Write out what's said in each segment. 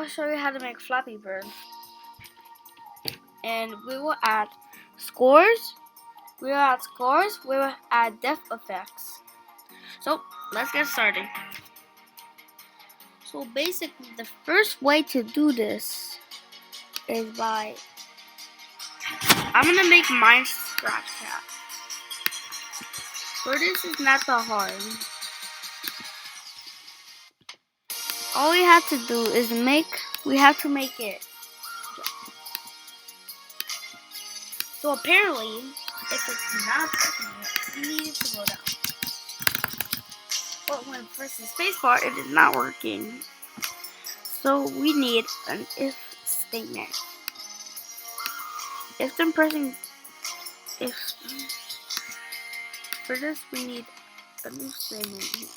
I'll show you how to make Flappy Bird. And we will add scores. We will add depth effects. So let's get started. So basically the first way to do this is by, I'm gonna make mine scratch cat. So this is not that hard. All we have to do is we have to make it. So apparently, if it's not working, you need it to go down. But when pressing spacebar, it is not working. So we need an if statement. For this we need a new statement here.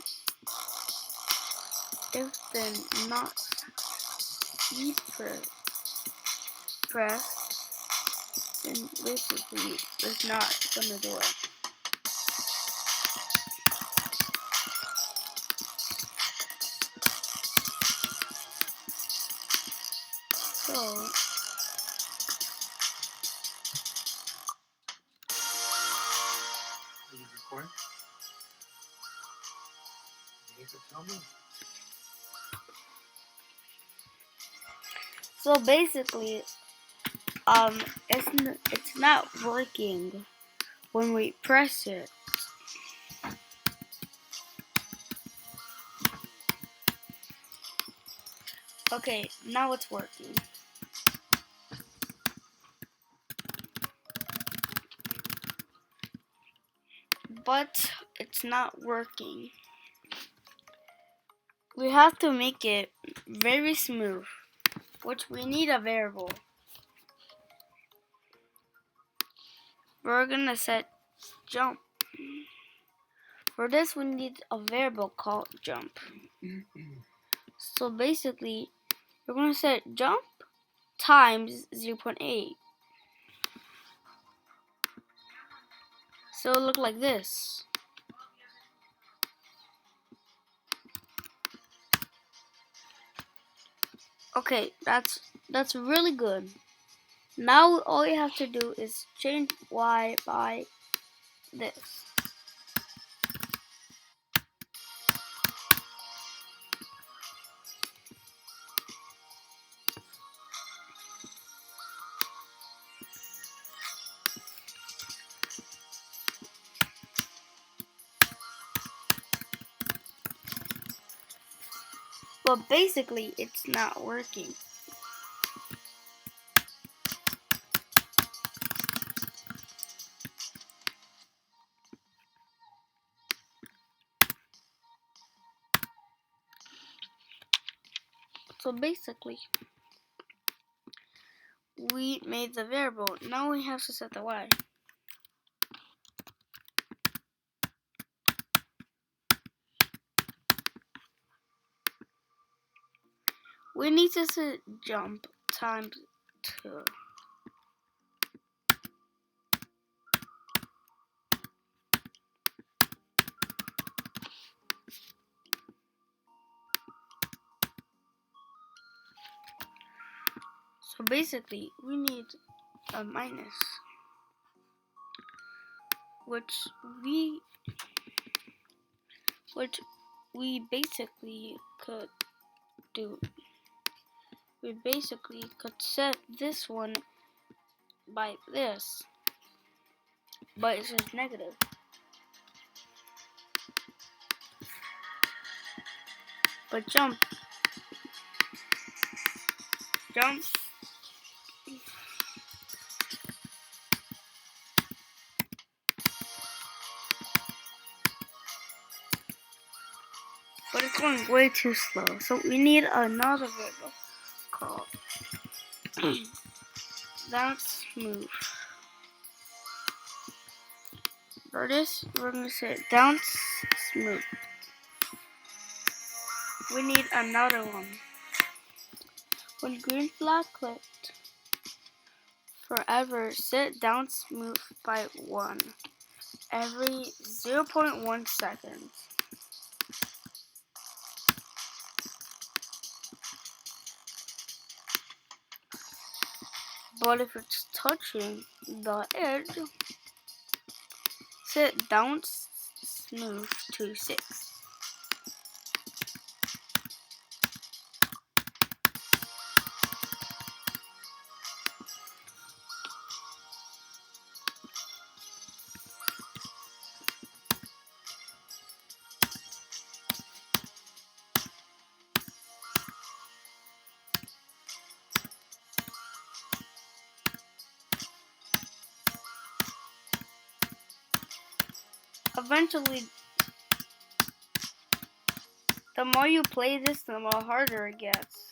If then not be pressed, then basically it's not gonna do it. So are you recording? You need to tell me. So basically, it's not working when we press it. Okay, now it's working. But it's not working. We have to make it very smooth, which we need a variable. We're gonna set jump. For this we need a variable called jump. So basically we're gonna set jump times 0.8. So it'll look like this. Okay, that's really good. Now all you have to do is change y by this. But basically it's not working. So basically, we made the variable. Now we have to set the y. We need to set jump times 2. So basically, we need a minus, which we basically could do. We basically could set this one by this, but it's just negative. But jump, but it's going way too slow. So we need another variable called bounce smooth. For this, we're going to set bounce smooth. We need another one. When green flag clicked, forever set down smooth by 1 every 0.1 seconds. But if it's touching the edge, set down smooth to 6. Eventually, the more you play this, the more harder it gets.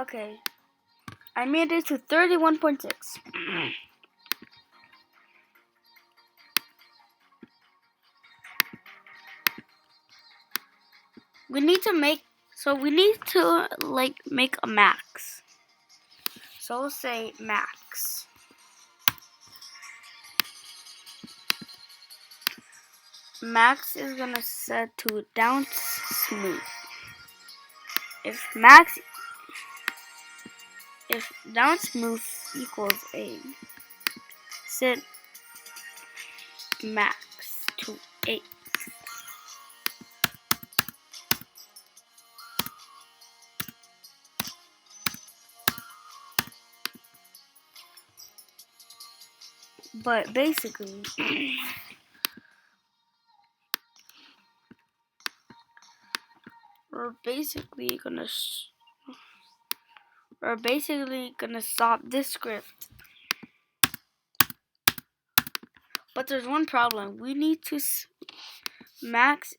Okay, I made it to 31.6. we need to make make a max. So we'll say max. Max is gonna set to down smooth. If down smooth equals A, set max to 8. But basically, we're basically gonna stop this script. But there's one problem. We need to max.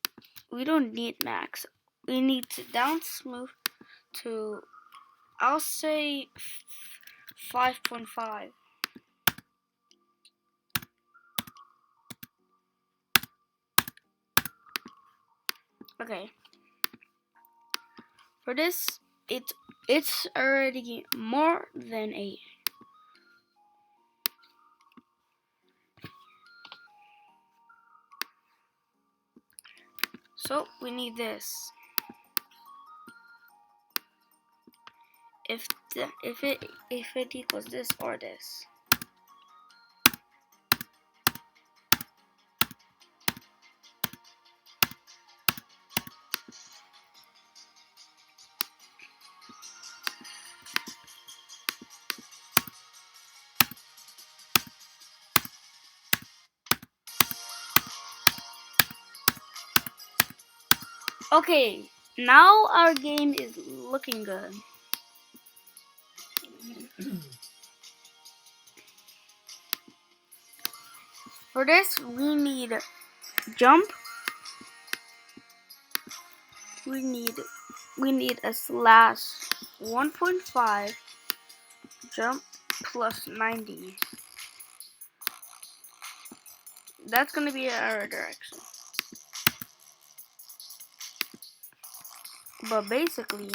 We don't need max. We need to down smooth to, I'll say 5.5. Okay. For this, it's already more than 8. So we need this. If it equals this or this. Okay, now our game is looking good. For this, we need jump. We need a slash 1.5 jump plus 90. That's gonna be our direction. But basically,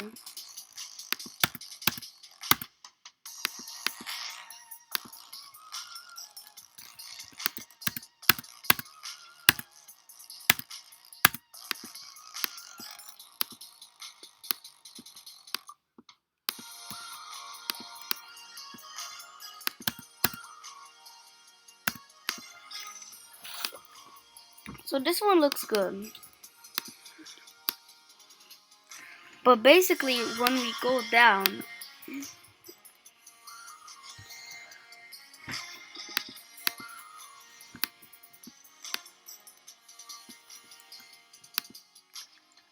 so this one looks good. But basically, when we go down,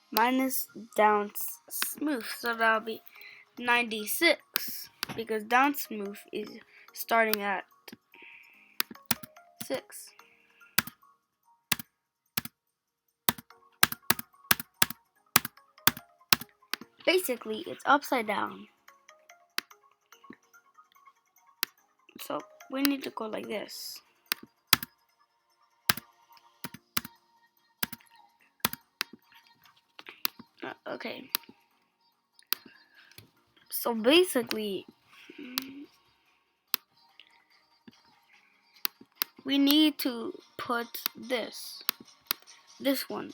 minus down smooth, so that'll be 96 because down smooth is starting at 6. Basically, it's upside down. So we need to go like this. Okay. So basically, we need to put this one.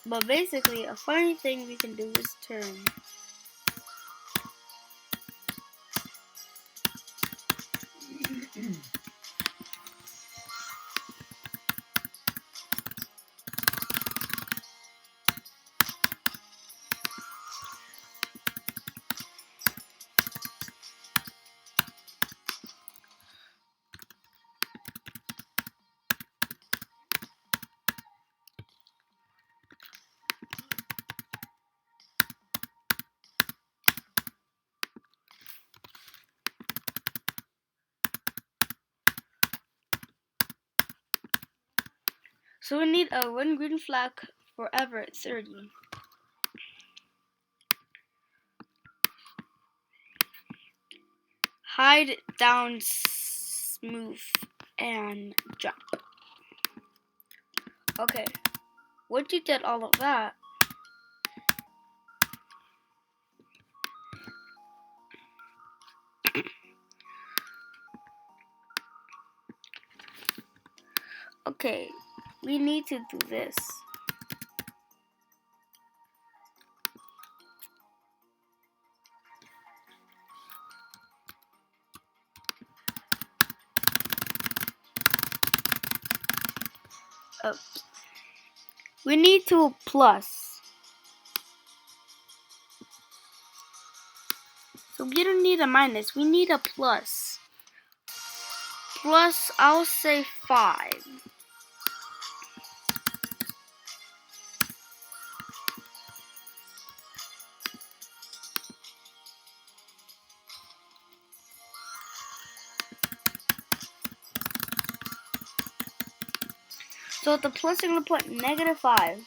But basically, a funny thing we can do is turn. So we need a one green flag forever at 30. Hide, down, smooth, and jump. Okay, once you did all of that, okay, we need to do this. We need to plus. So we don't need a minus, we need a plus. Plus, I'll say 5. So at the plus, I'm going to put negative 5.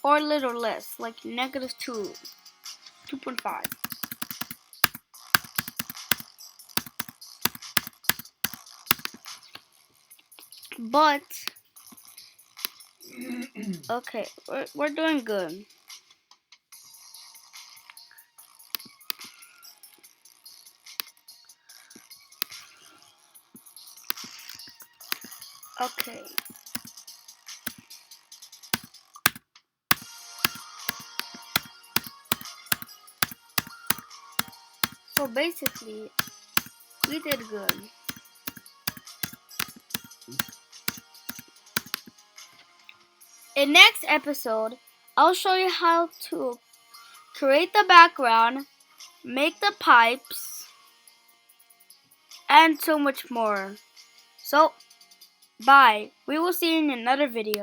Or a little less, like negative 2. 2.5. But, okay, we're doing good. Okay. So basically, we did good. In next episode, I'll show you how to create the background, make the pipes, and so much more. So, bye. We will see you in another video.